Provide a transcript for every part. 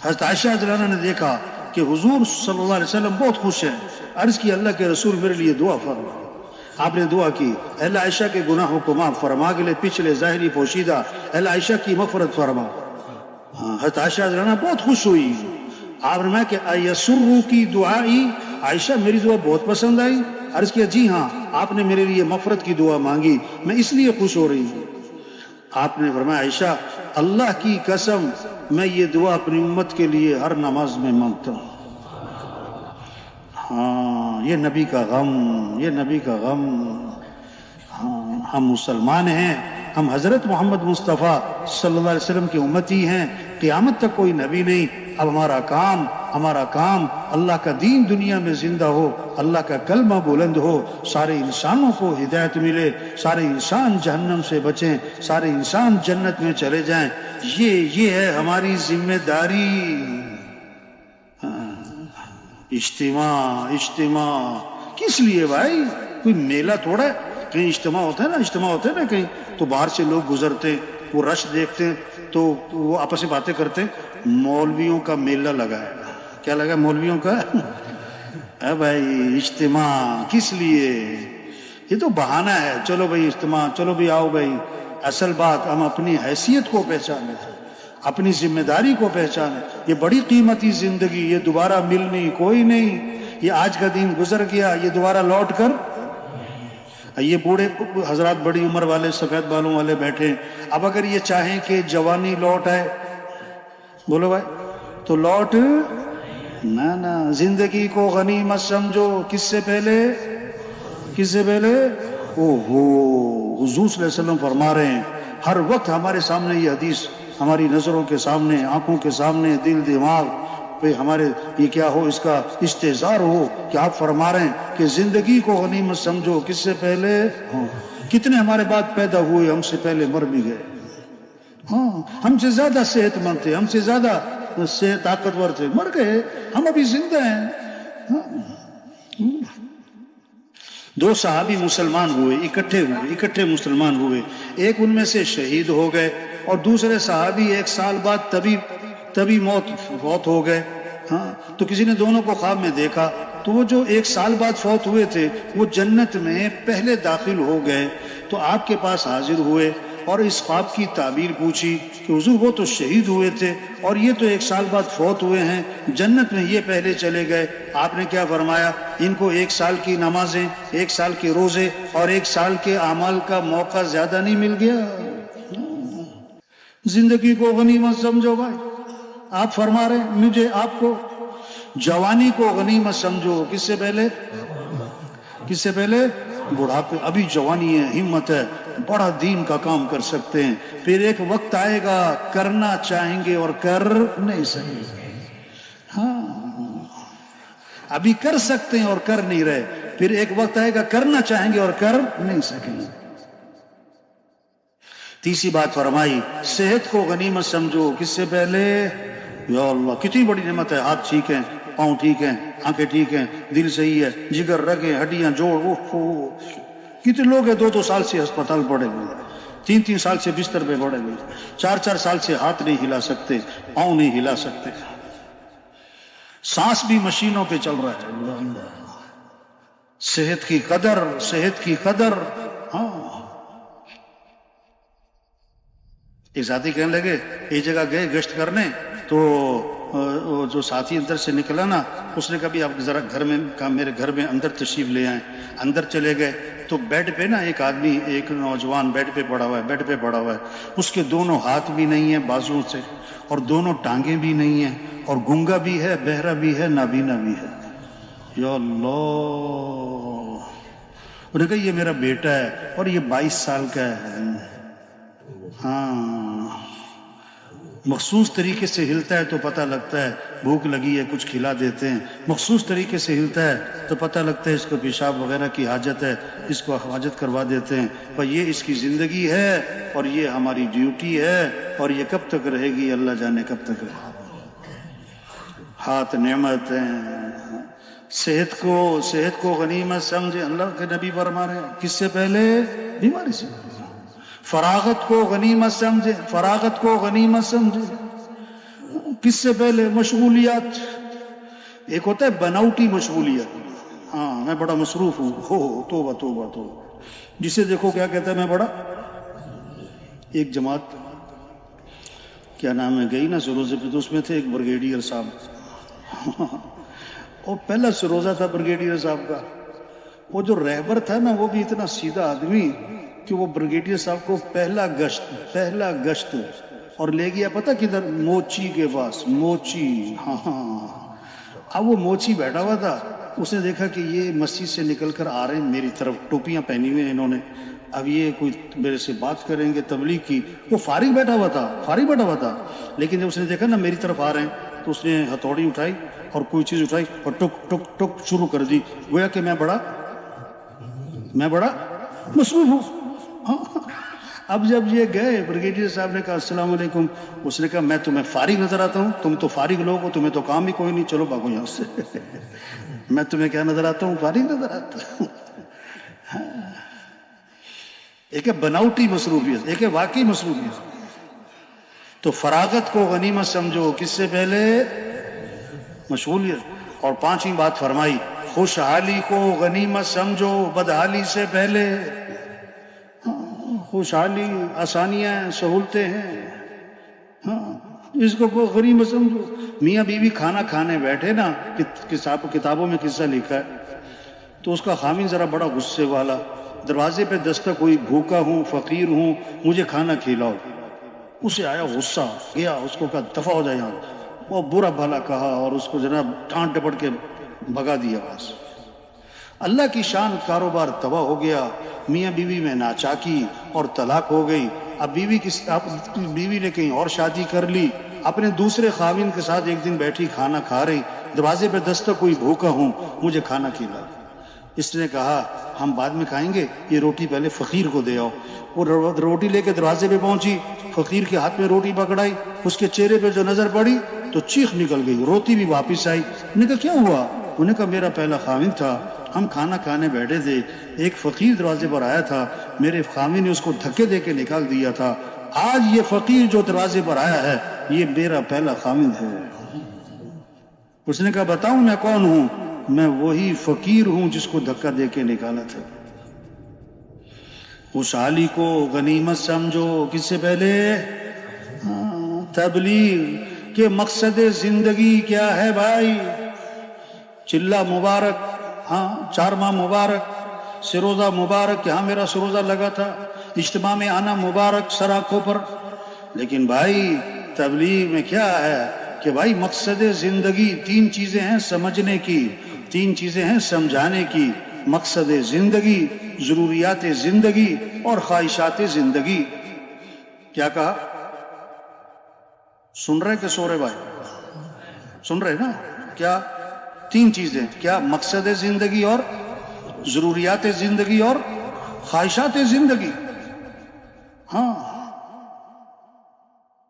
حضرت عائشہ رضی اللہ عنہا نے دیکھا کہ حضور صلی اللہ علیہ وسلم بہت خوش ہیں. عرض کی اللہ کے رسول میرے لیے دعا فرما. آپ نے دعا کی اللہ عائشہ کے گناہوں کو معاف فرما، اگلے پچھلے ظاہری پوشیدہ اللہ عائشہ کی مغفرت فرما. حضرت عائشہ رضی اللہ عنہا بہت خوش ہوئی. آپ نے فرمایا کہ ایسرو کی دعائی، عائشہ میری دعا بہت پسند آئی؟ عرض کیا جی ہاں، آپ نے میرے لیے مغفرت کی دعا مانگی، میں اس لیے خوش ہو رہی ہوں. آپ نے فرمایا عائشہ اللہ کی قسم میں یہ دعا اپنی امت کے لیے ہر نماز میں مانگتا ہوں. ہاں یہ نبی کا غم، یہ نبی کا غم. ہاں ہم مسلمان ہیں، ہم حضرت محمد مصطفیٰ صلی اللہ علیہ وسلم کی امتی ہیں. قیامت تک کوئی نبی نہیں. اب ہمارا کام اللہ کا دین دنیا میں زندہ ہو، اللہ کا کلمہ بلند ہو، سارے انسانوں کو ہدایت ملے، سارے انسان جہنم سے بچیں، سارے انسان جنت میں چلے جائیں. یہ ہے ہماری ذمہ داری. اجتماع کس لیے بھائی؟ کوئی میلہ تھوڑا ہے. کہیں اجتماع ہوتا ہے نا کہیں، تو باہر سے لوگ گزرتے ہیں، وہ رش دیکھتے ہیں تو وہ آپس میں باتیں کرتے ہیں. مولویوں کا میلہ لگا ہے. کیا لگا مولویوں کا؟ اے بھائی اجتماع کس لیے؟ یہ تو بہانہ ہے. چلو بھائی اجتماع، چلو بھائی آؤ بھائی. اصل بات ہم اپنی حیثیت کو پہچانیں، اپنی ذمہ داری کو پہچانیں. یہ بڑی قیمتی زندگی، یہ دوبارہ ملنی کوئی نہیں. یہ آج کا دن گزر گیا، یہ دوبارہ لوٹ کر. یہ بوڑھے حضرات بڑی عمر والے سفید بالوں والے بیٹھے ہیں. اب اگر یہ چاہیں کہ جوانی لوٹ آئے، بولو بھائی، تو لوٹ نہ. زندگی کو غنیمت سمجھو. کس سے پہلے؟ حضور صلی اللہ علیہ وسلم فرما رہے ہیں ہر وقت ہمارے سامنے یہ حدیث، ہماری نظروں کے سامنے، آنکھوں کے سامنے، دل دماغ پہ ہمارے یہ کیا ہو، اس کا استحضار ہو کہ آپ فرما رہے ہیں کہ زندگی کو غنیمت سمجھو. کس سے پہلے؟ کتنے ہمارے بعد پیدا ہوئے، ہم سے پہلے مر بھی گئے. ہاں ہم سے زیادہ صحت مند تھے، ہم سے زیادہ طاقتور تھے، مر گئے. ہم ابھی زندہ ہیں. دو صحابی مسلمان ہوئے، اکٹھے مسلمان ہوئے. ایک ان میں سے شہید ہو گئے اور دوسرے صحابی 1 سال بعد تبھی فوت ہو گئے. ہاں تو کسی نے دونوں کو خواب میں دیکھا تو وہ جو 1 سال بعد فوت ہوئے تھے وہ جنت میں پہلے داخل ہو گئے. تو آپ کے پاس حاضر ہوئے اور اس خواب کی تعبیر پوچھی کہ حضور وہ تو شہید ہوئے تھے اور یہ تو 1 سال بعد فوت ہوئے ہیں، جنت میں یہ پہلے چلے گئے. آپ نے کیا فرمایا؟ ان کو 1 سال کی نمازیں، 1 سال کے روزے اور 1 سال کے اعمال کا موقع زیادہ نہیں مل گیا؟ زندگی کو غنیمت سمجھو بھائی. آپ فرما رہے ہیں مجھے آپ کو جوانی کو غنیمت سمجھو. کس سے پہلے؟ بڑھاپے. ابھی جوانی ہے، ہمت ہے، بڑا دین کا کام کر سکتے ہیں. پھر ایک وقت آئے گا کرنا چاہیں گے اور کر نہیں سکیں گے. ہاں ابھی کر سکتے ہیں اور کر نہیں رہے، پھر ایک وقت آئے گا کرنا چاہیں گے اور کر نہیں سکیں گے. تیسری بات فرمائی صحت کو غنیمت سمجھو. کس سے پہلے؟ یا اللہ کتنی بڑی نعمت ہے. ہاتھ ٹھیک ہیں، پاؤں ٹھیک ہیں، آنکھیں ٹھیک ہیں، دل صحیح ہے، جگر رگیں ہڈیاں جوڑ. کتنے لوگ ہیں 2 سال سے ہسپتال پڑے ہوئے، 3 سال سے بستر پہ پڑے ہوئے، 4 سال سے ہاتھ نہیں ہلا سکتے، پاؤں نہیں ہلا سکتے. سانس بھی مشینوں پہ چل رہا ہے. صحت کی قدر. ہاں ایک ساتھی کہنے لگے ایک جگہ گئے گشت کرنے، تو جو ساتھی اندر سے نکلا نا، اس نے کہا بھی آپ ذرا گھر میں میرے گھر میں اندر تشریف لے آئیں. اندر چلے گئے تو بیڈ پہ نا ایک آدمی، ایک نوجوان بیڈ پہ پڑا ہوا ہے. اس کے دونوں ہاتھ بھی نہیں ہیں بازوؤں سے، اور دونوں ٹانگیں بھی نہیں ہیں، اور گنگا بھی ہے، بہرا بھی ہے، نابینا بھی ہے. یا اللہ. انہوں نے کہا یہ میرا بیٹا ہے اور یہ 22 سال کا ہے. ہاں مخصوص طریقے سے ہلتا ہے تو پتہ لگتا ہے بھوک لگی ہے، کچھ کھلا دیتے ہیں. مخصوص طریقے سے ہلتا ہے تو پتہ لگتا ہے اس کو پیشاب وغیرہ کی حاجت ہے، اس کو حاجت کروا دیتے ہیں. پر یہ اس کی زندگی ہے اور یہ ہماری ڈیوٹی ہے، اور یہ کب تک رہے گی اللہ جانے کب تک رہے. ہاتھ نعمت ہیں. صحت کو غنیمت سمجھے. اللہ کے نبی فرما رہے ہیں کس سے پہلے؟ بیماری سے. فراغت کو غنیمت سمجھے. کس سے پہلے مشغولیات. ایک ہوتا ہے بناوٹی مشغولیت، ہاں میں بڑا مصروف ہوں، ہو توبہ توبہ توبہ. جسے دیکھو کیا کہتا ہے میں بڑا. ایک جماعت کیا نام ہے گئی نا سروزے پہ، تو اس میں تھے ایک بریگیڈیئر صاحب اور پہلا سروزہ تھا بریگیڈیئر صاحب کا. وہ جو رہبر تھا نا وہ بھی اتنا سیدھا آدمی کہ وہ بریگیڈیئر صاحب کو پہلا گشت اور لے گیا پتہ کدھر؟ موچی کے پاس. موچی، ہاں. اب وہ موچی بیٹھا ہوا تھا، اس نے دیکھا کہ یہ مسجد سے نکل کر آ رہے ہیں میری طرف، ٹوپیاں پہنی ہوئی ہیں انہوں نے، اب یہ کوئی میرے سے بات کریں گے تبلیغ کی. وہ فارغ بیٹھا ہوا تھا لیکن جب اس نے دیکھا نا میری طرف آ رہے ہیں تو اس نے ہتھوڑی اٹھائی اور کوئی چیز اٹھائی اور ٹک ٹک ٹک شروع کر دی، گویا کہ میں بڑا مصروف ہوں. اب جب یہ گئے بریگیڈیئر صاحب نے کہا السلام علیکم، اس نے کہا میں تمہیں فارغ نظر آتا ہوں؟ تم تو فارغ لوگ ہو، تمہیں تو کام ہی کوئی نہیں، چلو بھاگو یہاں سے. میں تمہیں کیا نظر آتا ہوں؟ فارغ نظر آتا ہوں. ایک ہے بناوٹی مصروفیت، ایک ہے واقعی مصروفیت. تو فراغت کو غنیمت سمجھو، کس سے پہلے؟ مشغولیت. اور پانچویں بات فرمائی خوشحالی کو غنیمت سمجھو بدحالی سے پہلے. خوشحالی، آسانیاں، سہولتیں ہیں، ہاں اس کو غنیمت سمجھو. میاں بیوی کھانا کھانے بیٹھے نا، کتابوں میں قصہ لکھا ہے، تو اس کا خامن ذرا بڑا غصے والا، دروازے پہ دستک ہوئی، بھوکا ہوں، فقیر ہوں، مجھے کھانا کھلاؤ. اسے آیا غصہ، گیا اس کو کہا دفع ہو جائے یہاں. وہ برا بھلا کہا اور اس کو جناب ڈانٹ ڈپٹ کے بھگا دیا. بس اللہ کی شان، کاروبار تباہ ہو گیا، میاں بیوی میں ناچاکی اور طلاق ہو گئی. اب بیوی نے کہیں اور شادی کر لی، اپنے دوسرے خاوند کے ساتھ ایک دن بیٹھی کھانا کھا رہی، دروازے پہ دستک ہوئی، بھوکا ہوں، مجھے کھانا کھلا. اس نے کہا ہم بعد میں کھائیں گے، یہ روٹی پہلے فقیر کو دے آؤ. وہ روٹی لے کے دروازے پہ پہنچی، فقیر کے ہاتھ میں روٹی پکڑائی، اس کے چہرے پہ جو نظر پڑی تو چیخ نکل گئی، روٹی بھی واپس آئی. انہوں نے کہا کیا ہوا؟ انہوں نے کہا میرا پہلا خاوند تھا، ہم کھانا کھانے بیٹھے تھے، ایک فقیر دروازے پر آیا تھا، میرے خاوند نے اس کو دھکے دے کے نکال دیا تھا. آج یہ فقیر جو دروازے پر آیا ہے یہ میرا پہلا خاوند ہے. اس نے کہا بتاؤں میں کون ہوں؟ میں وہی فقیر ہوں جس کو دھکا دے کے نکالا تھا. خوشحالی کو غنیمت سمجھو، کس سے پہلے؟ تبلیغ کے مقصد زندگی کیا ہے بھائی؟ چلہ مبارک، ہاں 4 ماہ مبارک، سروزہ مبارک، یہاں میرا سروزہ لگا تھا، اجتماع میں آنا مبارک سر آنکھوں پر. لیکن بھائی تبلیغ میں کیا ہے کہ بھائی مقصد زندگی 3 چیزیں ہیں سمجھنے کی، 3 چیزیں ہیں سمجھانے کی. مقصد زندگی، ضروریات زندگی اور خواہشات زندگی. کیا کہا؟ سن رہے کہ سو رہے بھائی؟ سن رہے نا؟ کیا 3 چیزیں؟ کیا؟ مقصد زندگی اور ضروریات زندگی اور خواہشات زندگی. ہاں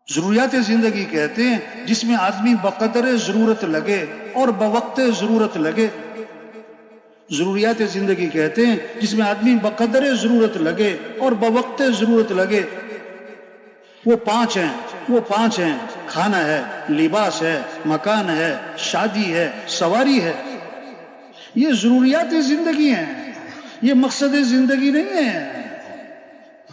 ضروریات زندگی کہتے ہیں جس میں آدمی بقدر ضرورت لگے اور بوقت ضرورت لگے. ضروریات زندگی کہتے ہیں جس میں آدمی بقدر ضرورت لگے اور بوقت ضرورت لگے. وہ 5 ہیں، کھانا ہے، لباس ہے، مکان ہے، شادی ہے، سواری ہے. یہ ضروریات زندگی ہیں، یہ مقصد زندگی نہیں ہے.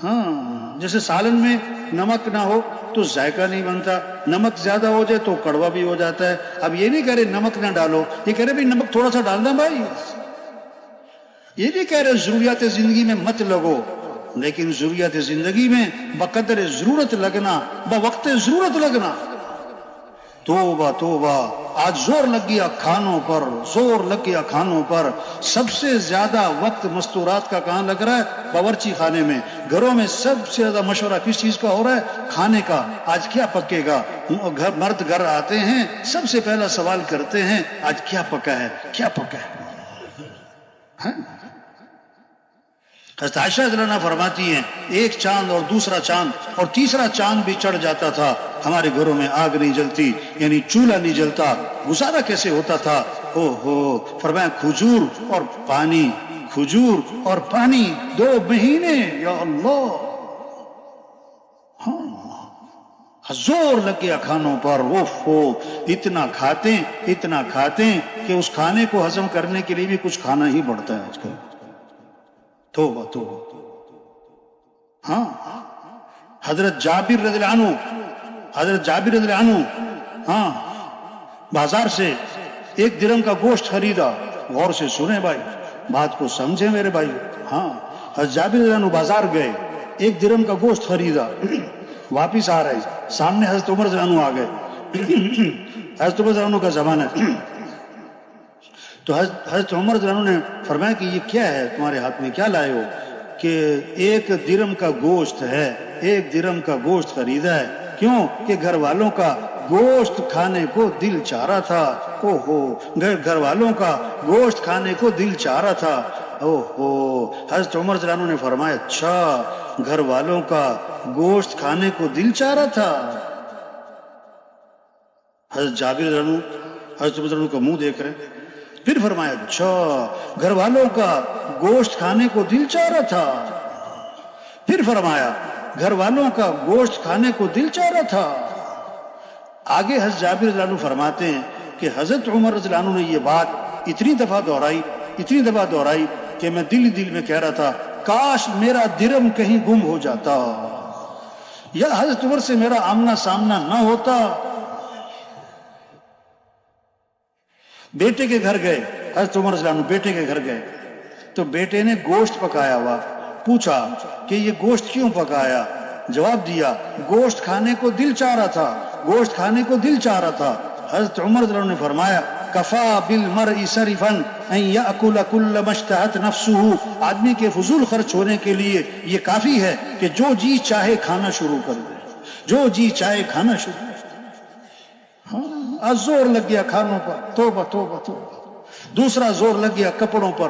ہاں جیسے سالن میں نمک نہ ہو تو ذائقہ نہیں بنتا، نمک زیادہ ہو جائے تو کڑوا بھی ہو جاتا ہے. اب یہ نہیں کہہ رہے نمک نہ ڈالو، یہ کہہ رہے بھی نمک تھوڑا سا ڈالنا بھائی. یہ نہیں کہہ رہے ضروریات زندگی میں مت لگو، لیکن ضروریات زندگی میں بقدر ضرورت لگنا، بوقت ضرورت لگنا. توبہ توبہ، آج زور لگ گیا کھانوں پر. سب سے زیادہ وقت مستورات کا کہاں لگ رہا ہے؟ باورچی خانے میں. گھروں میں سب سے زیادہ مشورہ کس چیز کا ہو رہا ہے؟ کھانے کا. آج کیا پکے گا؟ مرد گھر آتے ہیں سب سے پہلا سوال کرتے ہیں آج کیا پکا ہے، کیا پکا ہے. حضرت عائشہ رضی اللہ عنہا فرماتی ہیں ایک چاند اور دوسرا چاند اور تیسرا چاند بھی چڑھ جاتا تھا، ہمارے گھروں میں آگ نہیں جلتی، یعنی چولہا نہیں جلتا. گزارا کیسے ہوتا تھا؟ فرمایا کھجور اور پانی 2 مہینے. یا اللہ، ہاں زور لگ گیا کھانوں پر، اتنا کھاتے کہ اس کھانے کو ہضم کرنے کے لیے بھی کچھ کھانا ہی پڑتا ہے آج کل. توبہ توبہ. ہاں حضرت جابر رضی اللہ عنہ ہاں بازار سے 1 درہم کا گوشت خریدا. غور سے سنیں بھائی، بات کو سمجھیں میرے بھائی. ہاں حضرت جابر رضی اللہ عنہ بازار گئے، 1 درہم کا گوشت خریدا، واپس آ رہے، سامنے حضرت عمر رضی اللہ عنہ آ گئے. حضرت عمر رضی اللہ عنہ کا زمانہ ہے. تو حضرت عمر رضی اللہ عنہ نے فرمایا کہ یہ کیا ہے تمہارے ہاتھ میں، کیا لائے ہو؟ کہ 1 درہم کا گوشت ہے، 1 درہم کا گوشت خریدا ہے. کیوں؟ کہ گھر والوں کا گوشت کھانے کو دل چاہ رہا تھا. گھر والوں کا گوشت کھانے کو دل چاہ رہا تھا. حضرت عمر رضی اللہ عنہ نے فرمایا اچھا گھر والوں کا گوشت کھانے کو دل چاہ رہا تھا. حضرت جابر رضی اللہ عنہ حضرت عمر رضی اللہ عنہ کا منہ دیکھ رہے ہیں. پھر فرمایا اچھا گھر والوں کا گوشت کھانے کو دل چاہ رہا تھا. پھر فرمایا گھر والوں کا گوشت کھانے کو دل چاہ رہا تھا. آگے حضرت جابر رضی اللہ عنہ فرماتے ہیں کہ حضرت عمر رضی اللہ عنہ نے یہ بات اتنی دفعہ دہرائی کہ میں دل میں کہہ رہا تھا کاش میرا درہم کہیں گم ہو جاتا یا حضرت عمر سے میرا آمنا سامنا نہ ہوتا. بیٹے کے گھر گئے، حضرت عمر رضی اللہ عنہ بیٹے کے گھر گئے تو بیٹے نے گوشت پکایا ہوا. پوچھا کہ یہ گوشت کیوں پکایا؟ جواب دیا گوشت کھانے کو دل چاہ رہا تھا. حضرت عمر رضی اللہ عنہ نے فرمایا کفا بالمرء سرفا ان یاکل کل ما اشتهت نفسه. آدمی کے فضول خرچ ہونے کے لیے یہ کافی ہے کہ جو جی چاہے کھانا شروع کر دے. ہاں زور لگ گیا کھانوں پر، توبہ توبہ توبہ. دوسرا زور لگ گیا کپڑوں پر.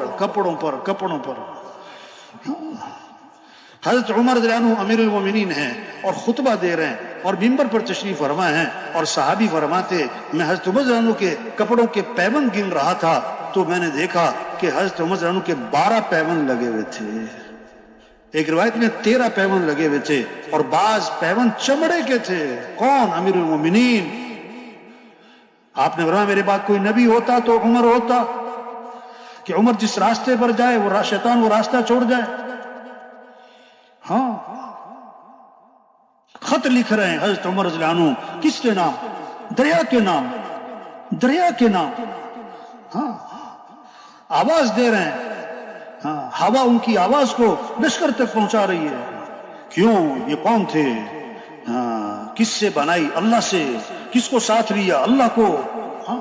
حضرت عمر رضی اللہ عنہ امیر المومنین ہیں اور خطبہ دے رہے ہیں اور منبر پر تشریف فرما ہیں اور صحابی فرماتے میں حضرت عمر رضی اللہ عنہ کے کپڑوں کے پیوند گن رہا تھا تو میں نے دیکھا کہ حضرت عمر رضی اللہ عنہ کے 12 پیوند لگے ہوئے تھے. ایک روایت میں 13 پیوند لگے ہوئے تھے اور بعض پیوند چمڑے کے تھے. کون؟ امیر المومنین. آپ نے فرمایا میرے بعد کوئی نبی ہوتا تو عمر ہوتا کہ عمر جس راستے پر جائے وہ شیطان وہ راستہ چھوڑ جائے. ہاں خط لکھ رہے ہیں حضرت عمر رضی اللہ عنہ، کس کے نام؟ دریا کے نام. ہاں آواز دے رہے ہیں. ہاں ہوا ان کی آواز کو لشکر تک پہنچا رہی ہے. کیوں؟ یہ کون تھے؟ ہاں کس سے بنائی؟ اللہ سے. کس کو ساتھ لیا؟ اللہ کو. ہاں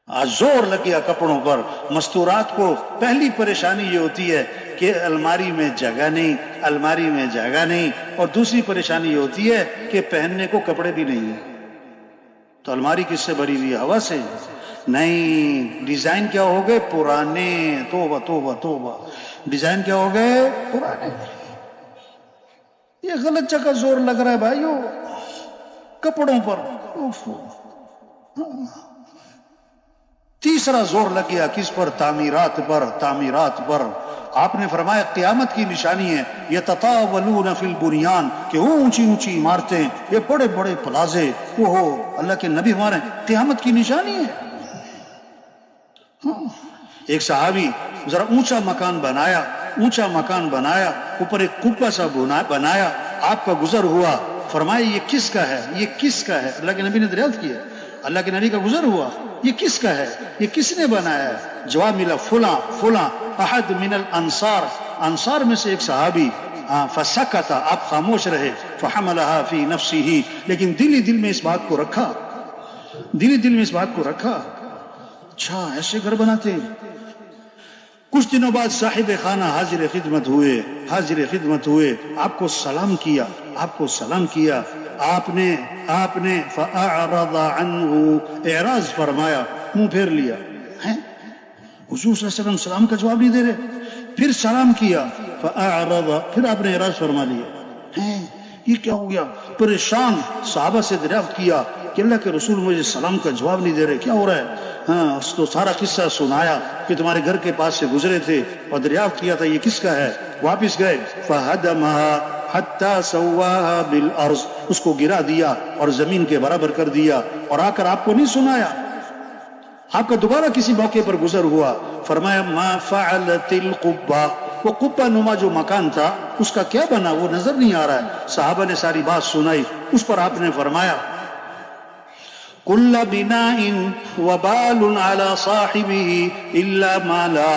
آج زور لگ گیا کپڑوں پر. مستورات کو پہلی پریشانی یہ ہوتی ہے کہ الماری میں جگہ نہیں، اور دوسری پریشانی یہ ہوتی ہے کہ پہننے کو کپڑے بھی نہیں ہیں. تو الماری کس سے بھری ہوئی ہے؟ ہوا سے. نہیں، ڈیزائن کیا ہو گئے؟ پرانے. توبہ توبہ توبہ. ڈیزائن کیا ہو گئے؟ پرانے. یہ غلط جگہ زور لگ رہا ہے بھائیو، کپڑوں پر. تیسرا زور لگ گیا کس پر؟ تعمیرات پر. آپ نے فرمایا قیامت کی نشانی ہے یتطاولون فی البنیان، کہ اونچی عمارتیں، یہ بڑے بڑے پلازے، اللہ کے نبی ہمارے قیامت کی نشانی ہے. ایک صحابی ذرا اونچا مکان بنایا، اوپر ایک قبہ سا بنایا. آپ کا گزر ہوا، فرمایا یہ کس کا ہے؟ اللہ کے نبی نے دریافت کیا. اللہ کے نبی کا گزر ہوا، یہ کس کا ہے؟ یہ کس نے بنایا ہے؟ جواب ملا فلاں احد من الانصار، انصار میں سے ایک صحابی. فسکت، آپ خاموش رہے. فحملها فی نفسه، لیکن دل میں اس بات کو رکھا. اچھا ایسے گھر بناتے ہیں. کچھ دنوں بعد صاحب خانہ حاضر خدمت ہوئے. آپ کو سلام کیا. آپ نے فاعرض عنہ، اعراض فرمایا، منہ پھیر لیا. حضور صلی اللہ علیہ وسلم سلام کا جواب نہیں دے رہے. پھر سلام کیا، فاعرض، پھر آپ نے اعراض فرما لیا. یہ کیا ہو گیا؟ پریشان صحابہ سے دریافت کیا کہ اللہ کے رسول مجھے سلام کا جواب نہیں دے رہے، کیا ہو رہا ہے؟ اس کو سارا قصہ سنایا کہ تمہارے گھر کے پاس سے گزرے تھے اور دریافت کیا تھا یہ کس کا ہے. واپس گئے. فہدمها حتی سواها بالارض، اس کو گرا دیا اور زمین کے برابر کر دیا، اور آ کر آپ کو نہیں سنایا؟ آپ کا دوبارہ کسی موقع پر گزر ہوا، فرمایا ما فعلت القبہ، وہ قبہ نما جو مکان تھا اس کا کیا بنا، وہ نظر نہیں آ رہا ہے۔ صحابہ نے ساری بات سنائی، اس پر آپ نے فرمایا کل بناء وبال على صاحبه الا ما لا،